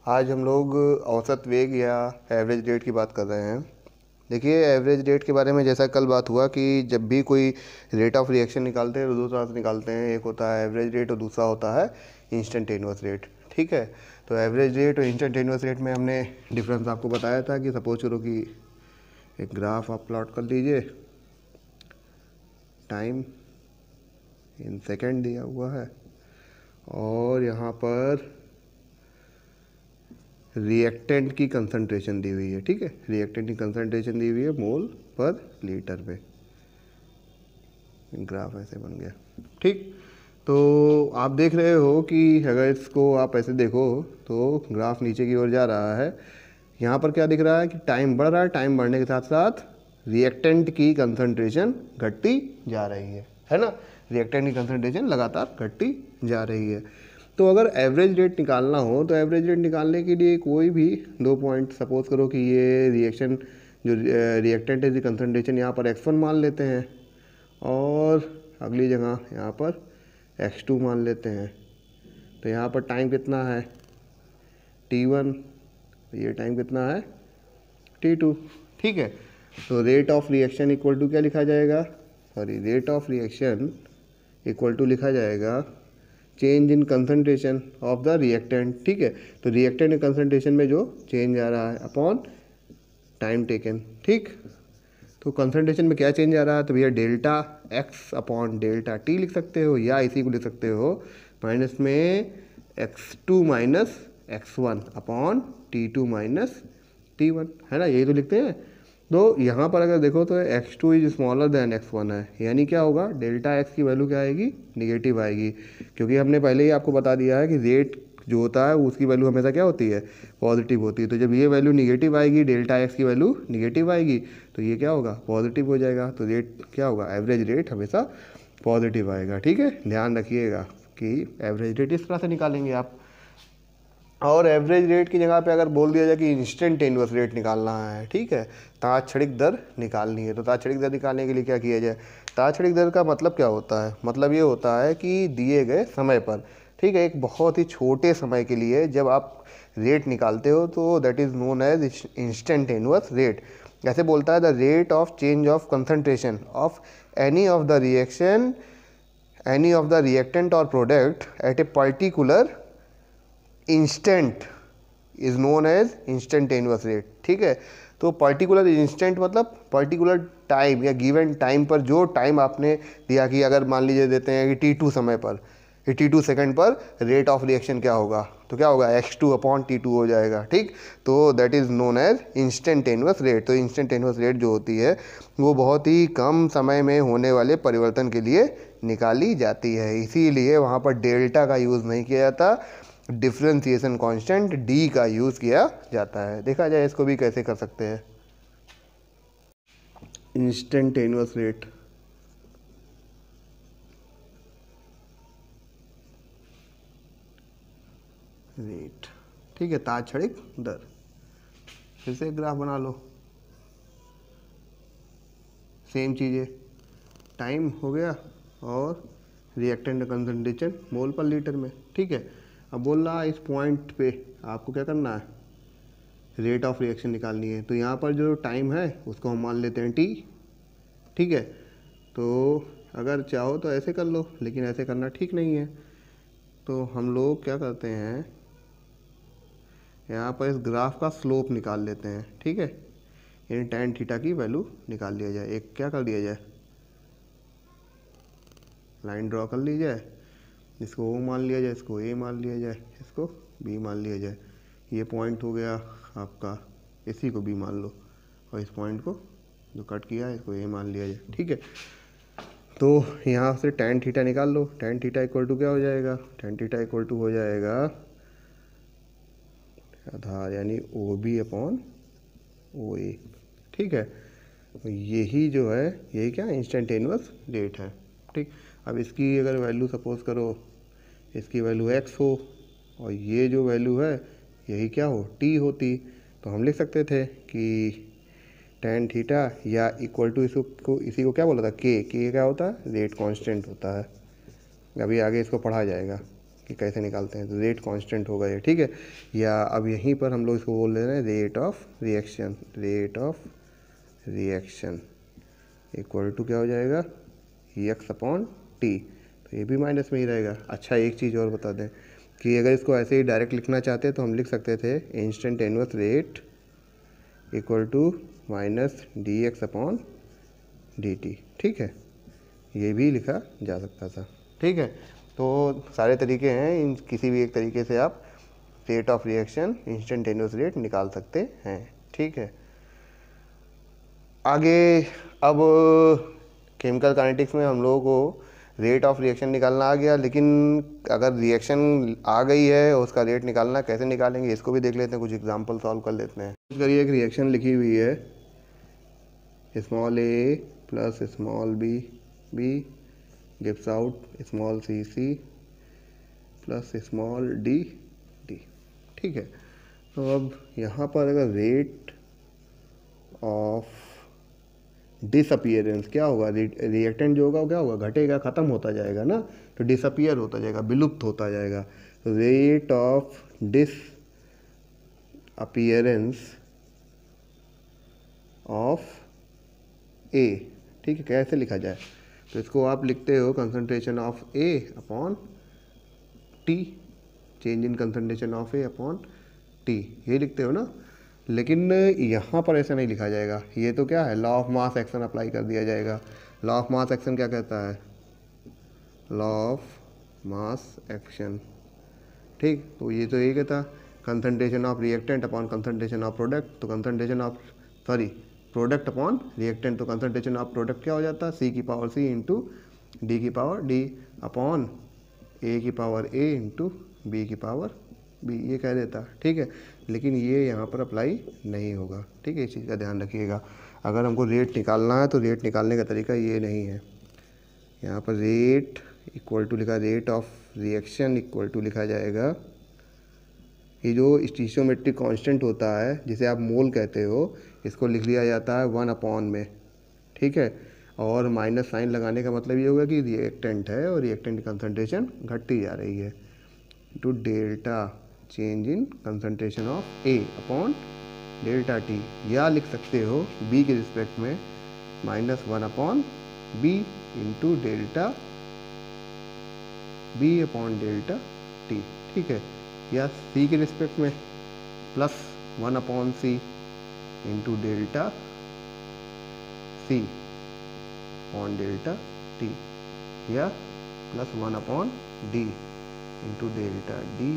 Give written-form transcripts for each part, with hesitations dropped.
आज हम लोग औसत वेग या एवरेज रेट की बात कर रहे हैं। देखिए, एवरेज रेट के बारे में जैसा कल बात हुआ कि जब भी कोई रेट ऑफ रिएक्शन निकालते हैं तो दो तरह से निकालते हैं। एक होता है एवरेज रेट और दूसरा होता है इंस्टेंटेनियस रेट। ठीक है, तो एवरेज रेट और इंस्टेंटेनियस रेट में हमने डिफरेंस आपको बताया था कि सपोज करो कि एक ग्राफ आप प्लॉट कर लीजिए, टाइम इन सेकेंड दिया हुआ है और यहाँ पर रिएक्टेंट की कंसंट्रेशन दी हुई है। ठीक है, रिएक्टेंट की कंसंट्रेशन दी हुई है मोल पर लीटर में। ग्राफ ऐसे बन गया। ठीक, तो आप देख रहे हो कि अगर इसको आप ऐसे देखो तो ग्राफ नीचे की ओर जा रहा है। यहाँ पर क्या दिख रहा है कि टाइम बढ़ रहा है, टाइम बढ़ने के साथ साथ रिएक्टेंट की कंसंट्रेशन घटती जा रही है ना। रिएक्टेंट की कंसंट्रेशन लगातार घटती जा रही है। तो अगर एवरेज रेट निकालना हो तो एवरेज रेट निकालने के लिए कोई भी दो पॉइंट, सपोज करो कि ये रिएक्शन जो रिएक्टेंट है कंसंट्रेशन यहाँ पर x1 मान लेते हैं और अगली जगह यहाँ पर x2 मान लेते हैं। तो यहाँ पर टाइम कितना है t1, ये टाइम कितना है t2। ठीक है, तो rate of reaction equal to क्या लिखा जाएगा, rate of reaction equal to लिखा जाएगा change in concentration of the reactant. ठीक है, तो रिएक्टेंट के कंसंट्रेशन में जो चेंज आ रहा है अपॉन टाइम टेकन। ठीक, तो कंसंट्रेशन में क्या चेंज आ रहा है, तो भैया delta x upon delta T लिख सकते हो या इसी को लिख सकते हो माइनस में x2 minus x1 upon t2 minus t1, है ना, यही तो लिखते हैं। तो यहाँ पर अगर देखो तो x2 is smaller than x1 है, यानी क्या होगा, डेल्टा x की वैल्यू क्या आएगी, निगेटिव आएगी। क्योंकि हमने पहले ही आपको बता दिया है कि रेट जो होता है उसकी वैल्यू हमेशा क्या होती है, पॉजिटिव होती है। तो जब ये वैल्यू निगेटिव आएगी, डेल्टा एक्स की वैल्यू निगेटिव आएगी, तो ये क्या होगा, पॉजिटिव हो जाएगा। तो रेट क्या होगा, एवरेज रेट हमेशा पॉजिटिव आएगा। ठीक है, ध्यान रखिएगा कि एवरेज रेट इस तरह से निकालेंगे आप। और एवरेज रेट की जगह पे अगर बोल दिया जाए कि इंस्टेंटेनियस रेट निकालना है, ठीक है, तात्क्षणिक दर निकालनी है, तो तात्क्षणिक दर निकालने के लिए क्या किया जाए। तात्क्षणिक दर का मतलब क्या होता है, मतलब ये होता है कि दिए गए समय पर, ठीक है, एक बहुत ही छोटे समय के लिए जब आप रेट निकालते हो तो that is known as instantaneous rate. ऐसे बोलता है the rate of change of concentration of any of the reaction, any of the reactant और product at a particular instant is known as instantaneous rate. ठीक है, तो particular instant मतलब particular time या given time पर, जो time आपने दिया कि अगर मान लीजिए देते हैं कि t2 समय पर, t2 सेकंड पर रेट ऑफ रिएक्शन क्या होगा, तो क्या होगा, x2 अपॉन t2 हो जाएगा। ठीक, तो that is known as instantaneous rate. तो इंस्टेंटेनियस रेट जो होती है वो बहुत ही कम समय में होने वाले परिवर्तन के लिए निकाली जाती है, इसीलिए वहाँ पर डेल्टा का यूज़ नहीं किया जाता, डिफरेंशिएशन कांस्टेंट डी का यूज़ किया जाता है। देखा जाए इसको भी कैसे कर सकते हैं, इंस्टेंटेनियस रेट, ठीक है, तात्क्षणिक दर। फिर से एक ग्राफ बना लो, सेम चीज़ें, टाइम हो गया और रिएक्टेंट कंसंट्रेशन मोल पर लीटर में। ठीक है, अब बोल रहा है इस पॉइंट पे आपको क्या करना है, रेट ऑफ रिएक्शन निकालनी है। तो यहाँ पर जो टाइम है उसको हम मान लेते हैं t। ठीक है, तो अगर चाहो तो ऐसे कर लो, लेकिन ऐसे करना ठीक नहीं है। तो हम लोग क्या करते हैं, यहाँ पर इस ग्राफ का स्लोप निकाल लेते हैं। ठीक है, यानी tan थीटा की वैल्यू निकाल लिया जाए। एक क्या कर दिया जाए, लाइन ड्रॉ कर ली जाए, इसको O मान लिया जाए, इसको A मान लिया जाए, इसको B मान लिया जाए। ये पॉइंट हो गया आपका, इसी को B मान लो और इस पॉइंट को जो कट किया है इसको A मान लिया जाए। ठीक है, तो यहाँ से tan थीटा निकाल लो। tan थीटा इक्वल टू क्या हो जाएगा, tan थीटा इक्वल टू हो जाएगा आधार यानी OB अपॉन OA। ठीक है, तो यही जो है, यही क्या इंस्टेंटेनियस रेट है। ठीक, अब इसकी अगर वैल्यू सपोज करो, इसकी वैल्यू x हो और ये जो वैल्यू है यही क्या हो, t होती, तो हम लिख सकते थे कि tan थीटा या इक्वल टू इसको, इसी को क्या बोला था, k क्या होता है, रेट कांस्टेंट होता है। अभी आगे इसको पढ़ा जाएगा। कि कैसे निकालते हैं। तो रेट कांस्टेंट होगा ये, ठीक है। या अब यहीं पर हम लोग इसको बोल दे रहे हैं rate of reaction, rate of reaction equal to क्या हो जाएगा, एक्स अपॉन टी। तो ये भी माइनस में ही रहेगा। अच्छा एक चीज़ और बता दें कि अगर इसको ऐसे ही डायरेक्ट लिखना चाहते तो हम लिख सकते थे instantaneous rate equal to minus d x upon d t, ठीक है, ये भी लिखा जा सकता था, ठीक है। तो सारे तरीके हैं, इन किसी भी एक तरीके से आप rate of reaction instantaneous rate निकाल सकते हैं, ठीक है। आगे अब केमिकल काइनेटिक्स में हम लोगों को रेट ऑफ रिएक्शन निकालना आ गया, लेकिन अगर रिएक्शन आ गई है और उसका रेट निकालना कैसे निकालेंगे इसको भी देख लेते हैं, कुछ एग्जांपल सॉल्व कर लेते हैं। करिए एक रिएक्शन लिखी हुई है, small a plus small b b gives out small c c plus small d d, ठीक है। तो अब यहाँ पर अगर रेट ऑफ डिसअपियरेंस क्या होगा, रिएक्टेंट जो होगा वो क्या होगा, घटेगा, ख़त्म होता जाएगा ना, तो डिसअपियर होता जाएगा, विलुप्त होता जाएगा। रेट ऑफ डिसअपियरेंस ऑफ ए, ठीक है, कैसे लिखा जाए, तो इसको आप लिखते हो concentration of A upon T, change in concentration of A upon T, ये लिखते हो ना। लेकिन यहाँ पर ऐसा नहीं लिखा जाएगा, ये तो क्या है, law of mass action apply कर दिया जाएगा। लॉ ऑफ मास एक्शन क्या कहता है, लॉ ऑफ मास एक्शन, ठीक। तो ये तो एक था concentration of reactant upon concentration of product, तो concentration of product upon reactant, तो कंसंट्रेशन ऑफ प्रोडक्ट क्या हो जाता है, सी की पावर सी इंटू डी की पावर डी अपॉन ए की पावर ए इंटू बी की पावर बी, ये कह देता, ठीक है। लेकिन ये यहाँ पर अप्लाई नहीं होगा, ठीक है, इस चीज़ का ध्यान रखिएगा। अगर हमको रेट निकालना है तो रेट निकालने का तरीका ये नहीं है, यहाँ पर रेट इक्वल टू लिखा, rate of reaction equal to लिखा जाएगा, ये जो स्टीशियोमेट्रिक कांस्टेंट होता है जिसे आप मोल कहते हो, इसको लिख लिया जाता है 1 अपॉन में, ठीक है। और माइनस साइन लगाने का मतलब ये होगा कि रिएक्टेंट है और रिएक्टेंट की कंसंट्रेशन घटती जा रही है, two delta change in concentration of A upon delta T, या लिख सकते हो बी के रिस्पेक्ट में -1 upon B into delta B upon delta T, ठीक है। या सी के रिस्पेक्ट में +1 upon C into delta C upon delta T, या +1 upon D into delta D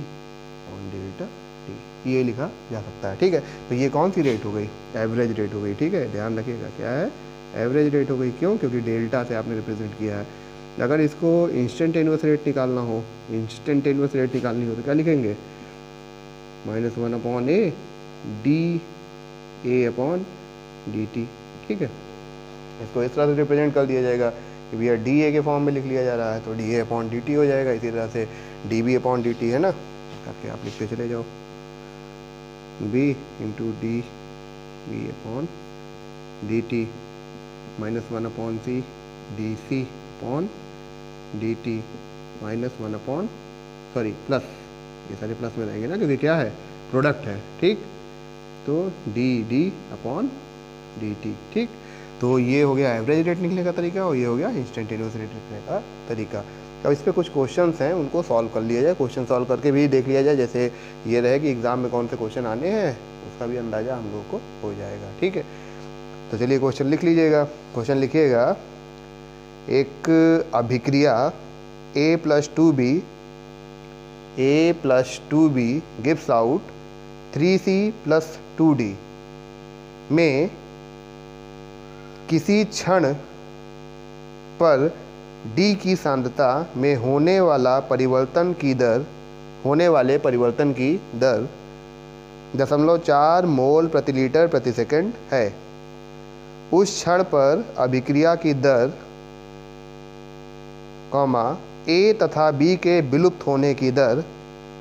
on delta T, ये लिखा जा सकता है, ठीक है। तो ये कौन सी रेट हो गई, एवरेज रेट हो गई, ठीक है, ध्यान रखिएगा क्या है, एवरेज रेट हो गई। क्यों, क्योंकि डेल्टा से आपने रिप्रेजेंट किया है। अगर इसको इंस्टेंटेनियस रेट निकालना हो, इंस्टेंटेनियस रेट निकालनी हो तो क्या लिखेंगे, -1 upon A D a upon d t, ठीक है। इसको इस तरह से रिप्रेजेंट कर दिया जाएगा कि भैया डी ए के फॉर्म में लिख लिया जा रहा है तो d a upon d t हो जाएगा। इसी तरह से d b upon d t है ना, करके आप लिखते चले जाओ, b into d b upon d t -1 upon c d c upon d t -1 upon plus, ये सारे प्लस में रहेंगे ना क्योंकि क्या है, प्रोडक्ट है, ठीक। तो D d upon d t, ठीक। तो ये हो गया एवरेज रेट निकलने का तरीका और ये हो गया इंस्टेंटेनियस रेट निकलने का तरीका। अब इस पर कुछ क्वेश्चंस हैं, उनको सॉल्व कर लिया जाए, क्वेश्चन सॉल्व करके भी देख लिया जाए, जैसे ये रहे कि एग्ज़ाम में कौन से क्वेश्चन आने हैं उसका भी अंदाज़ा हम लोग को हो जाएगा, ठीक है। तो चलिए क्वेश्चन लिख लीजिएगा। क्वेश्चन लिखिएगा, एक अभिक्रिया A plus 2B gives out 3C plus 2D में किसी क्षण पर D की सांद्रता में होने वाले परिवर्तन की दर 0.4 मोल प्रति लीटर प्रति सेकंड है। उस क्षण पर अभिक्रिया की दर, A तथा B के विलुप्त होने की दर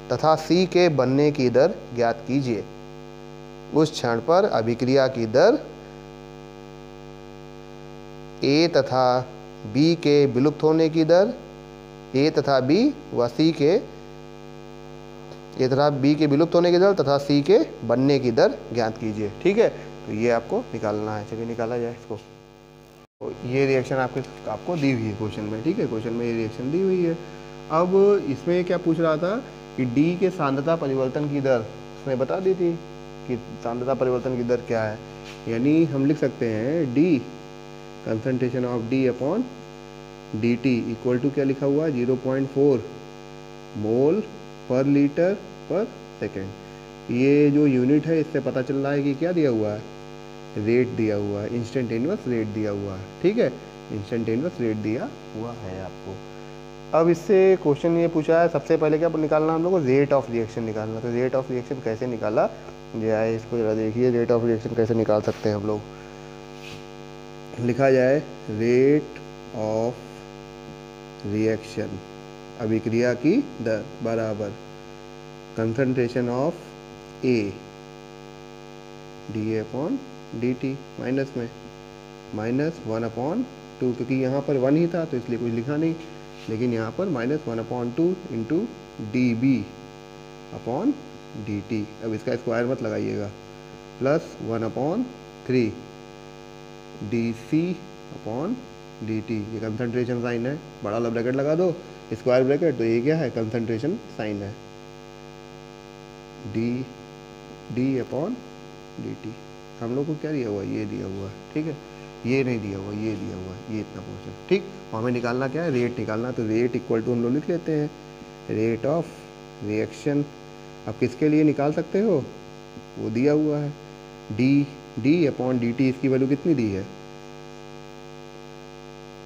तथा C के बनने की दर ज्ञात कीजिए। उस क्षण पर अभिक्रिया की दर, A तथा B के विलुप्त होने की दर, A तथा B व C के ये तथा बी के विलुप्त होने की दर तथा सी के बनने की दर ज्ञात कीजिए। ठीक है, तो ये आपको निकालना है। चलिए निकाला जाए इसको। तो ये रिएक्शन आपको दी हुई है क्वेश्चन में। ठीक है, क्वेश्चन में ये रिएक्शन दी हुई है। अब इसमें क्या पूछ रहा था कि डी के सांद्रता परिवर्तन की दर उसने बता दी थी कि सांद्रता परिवर्तन की दर क्या है। यानी हम लिख सकते हैं d concentration of d upon d t equal to क्या लिखा हुआ है 0.4 मोल पर लीटर पर सेकेंड। ये जो यूनिट है इससे पता चल रहा है कि क्या दिया हुआ है, रेट दिया हुआ है, इंस्टेंटेनियस रेट दिया हुआ है। ठीक है, इंस्टेंटेनियस रेट दिया हुआ है आपको। अब इससे क्वेश्चन ये पूछा है सबसे पहले क्या निकालना हम लोग को, रेट ऑफ रिएक्शन निकालना। तो रेट ऑफ रिएक्शन कैसे निकाला जाए इसको जरा देखिए। रेट ऑफ रिएक्शन कैसे निकाल सकते हैं हम लोग, लिखा जाए रेट ऑफ रिएक्शन अभिक्रिया की दर बराबर concentration of A D upon d T minus में -1/2, क्योंकि यहाँ पर 1 ही था तो इसलिए कुछ लिखा नहीं, लेकिन यहाँ पर -1/2 into d b upon d t. अब इसका स्क्वायर मत लगाइएगा, +1/3 d c upon d t. ये कंसंट्रेशन साइन है, बड़ा वाला ब्रैकेट लगा दो, स्क्वायर ब्रैकेट, तो ये क्या है, कंसंट्रेशन साइन है, डी अपॉन डी टी। हम लोग को क्या दिया हुआ है, ये दिया हुआ है। ठीक है, ये नहीं दिया हुआ, ये दिया हुआ है, ये इतना पोर्शन। ठीक, और हमें निकालना क्या है, रेट निकालना। तो रेट इक्वल टू हम लोग लिख लेते हैं रेट ऑफ रिएक्शन। अब किसके लिए निकाल सकते हो, वो दिया हुआ है डी अपॉन डी टी। इसकी वैल्यू कितनी दी है,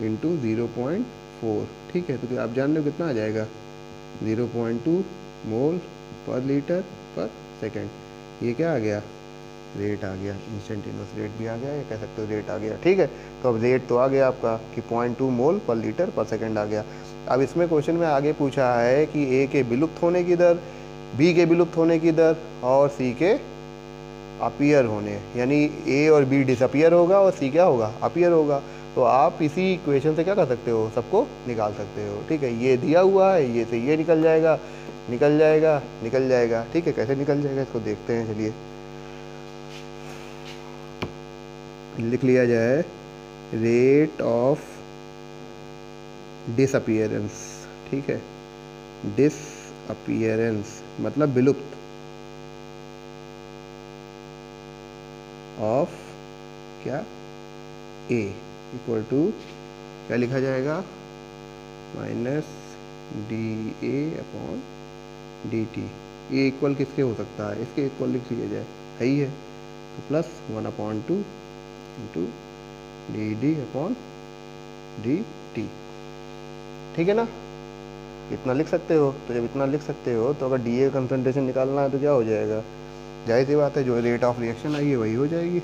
इंटू 0.4। ठीक है, तो आप जान लो कितना आ जाएगा, 0.2 मोल पर लीटर पर सेकेंड। ये क्या आ गया, रेट आ गया, इंस्टेंटेनियस रेट भी आ गया, या कह सकते हो रेट आ गया। ठीक है, तो अब रेट तो आ गया आपका कि 0.2 मोल पर लीटर पर सेकेंड आ गया। अब इसमें क्वेश्चन में आगे पूछा है कि ए के विलुप्त होने की दर, बी के विलुप्त होने की दर और सी के अपीयर होने, यानी ए और बी डिसअपीयर होगा और सी क्या होगा, अपीयर होगा। तो आप इसी इक्वेशन से क्या कर सकते हो, सबको निकाल सकते हो। ठीक है, ये दिया हुआ है, ये से ये निकल जाएगा, निकल जाएगा, निकल जाएगा। ठीक है, कैसे निकल जाएगा इसको देखते हैं। चलिए लिख लिया जाए रेट ऑफ डिसअपीयरेंस। ठीक है, डिसअपीयरेंस मतलब विलुप्त ऑफ क्या, ए इक्वल टू क्या लिखा जाएगा, minus D a upon d t. ये इक्वल किसके हो सकता है, इसके इक्वल लिख लिया जाए, है ही है, तो +1/2 into D d upon d t. ठीक है ना, इतना लिख सकते हो। तो जब इतना लिख सकते हो तो अगर डी ए कंसंट्रेशन निकालना है तो क्या हो जाएगा, जाहिर सी बात है जो रेट ऑफ रिएक्शन आई है वही हो जाएगी,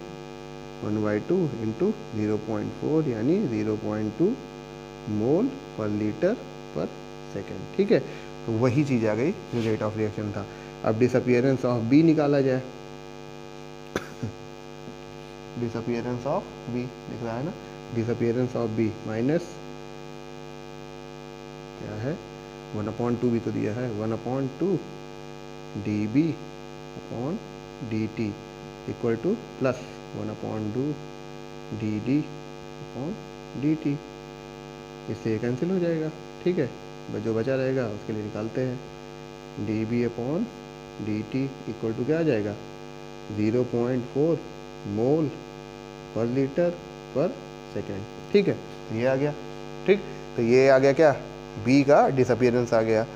1/2 इंटू 0.4 यानी 0.2 मोल पर लीटर पर सेकेंड। ठीक है, तो वही चीज़ आ गई जो रेट ऑफ रिएक्शन था। अब डिसअपीयरेंस ऑफ बी निकाला जाए। डिसअपीयरेंस ऑफ बी दिख रहा है ना, डिसअपीयरेंस ऑफ बी माइनस क्या है, 1/2 भी तो दिया है, 1/2 d b upon d t equal to +1/2 d d upon d t. इससे ये कैंसिल हो जाएगा। ठीक है, जो बचा रहेगा उसके लिए निकालते हैं, d b upon d t equal to क्या आ जाएगा, 0.4 मोल पर लीटर पर सेकेंड। ठीक है, तो ये आ गया। ठीक, तो ये आ गया क्या, बी का डिसअपीयरेंस आ गया।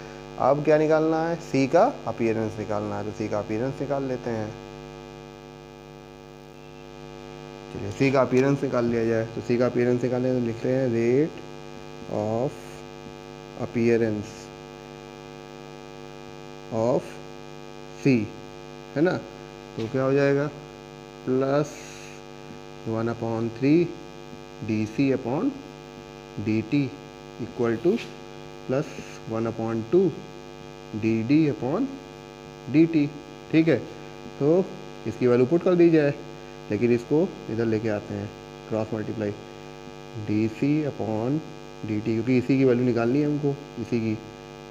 अब क्या निकालना है, सी का अपीयरेंस निकालना है। तो सी का अपीयरेंस निकाल लेते हैं। चलिए सी का अपीयरेंस निकाल लिया जाए। तो सी का अपीयरेंस निकालने तो लिखते हैं rate of appearance of c, है ना, तो क्या हो जाएगा, +1/3 d c upon d t equal to +1/2 d d upon d t. ठीक है, तो इसकी वैल्यू पुट कर दी जाए, लेकिन इसको इधर लेके आते हैं, cross multiply, d c upon d t, क्योंकि इसी की वैल्यू निकालनी है हमको, इसी की।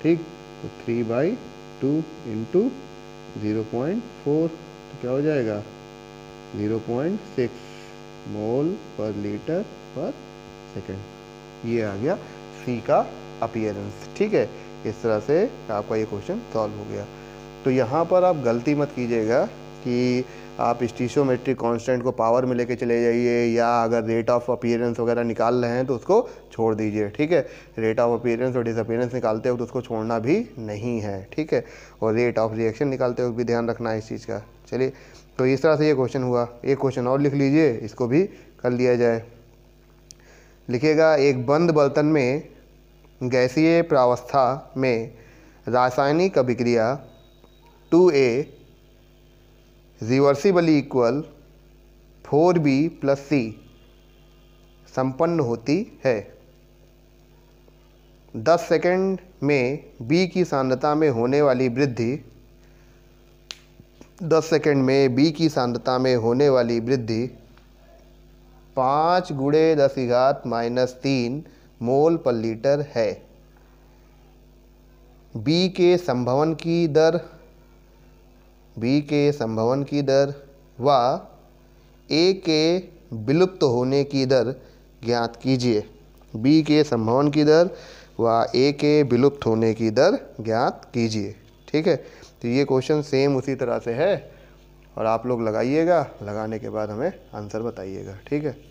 ठीक, तो 3/2 टू इंटू 0.4 तो क्या हो जाएगा 0.6 मोल पर लीटर पर सेकेंड। ये आ गया सी का अपीयरेंस। ठीक है, इस तरह से आपका ये क्वेश्चन सॉल्व हो गया। तो यहाँ पर आप गलती मत कीजिएगा कि आप स्टीशियोमेट्रिक कांस्टेंट को पावर में लेके चले जाइए, या अगर रेट ऑफ अपीयरेंस वगैरह निकाल रहे हैं तो उसको छोड़ दीजिए। ठीक है, रेट ऑफ अपीयरेंस और डिसअपीयरेंस निकालते वक्त उसको छोड़ना भी नहीं है। ठीक है, और रेट ऑफ रिएक्शन निकालते वक्त भी ध्यान रखना है इस चीज़ का। चलिए, तो इस तरह से ये क्वेश्चन हुआ। एक क्वेश्चन और लिख लीजिए, इसको भी कर लिया जाए। लिखिएगा, एक बंद बर्तन में गैसीय प्रावस्था में रासायनिक अभिक्रिया 2A reversibly equal 4B plus C संपन्न होती है। 10 सेकंड में B की सांद्रता में होने वाली वृद्धि 10 सेकंड में B की सांद्रता में होने वाली वृद्धि 5 × 10⁻³ मोल पर लीटर है। B के संभवन की दर व A के विलुप्त होने की दर ज्ञात कीजिए। B के संभवन की दर व A के विलुप्त होने की दर ज्ञात कीजिए। ठीक है, तो ये क्वेश्चन सेम उसी तरह से है और आप लोग लगाइएगा, लगाने के बाद हमें आंसर बताइएगा। ठीक है।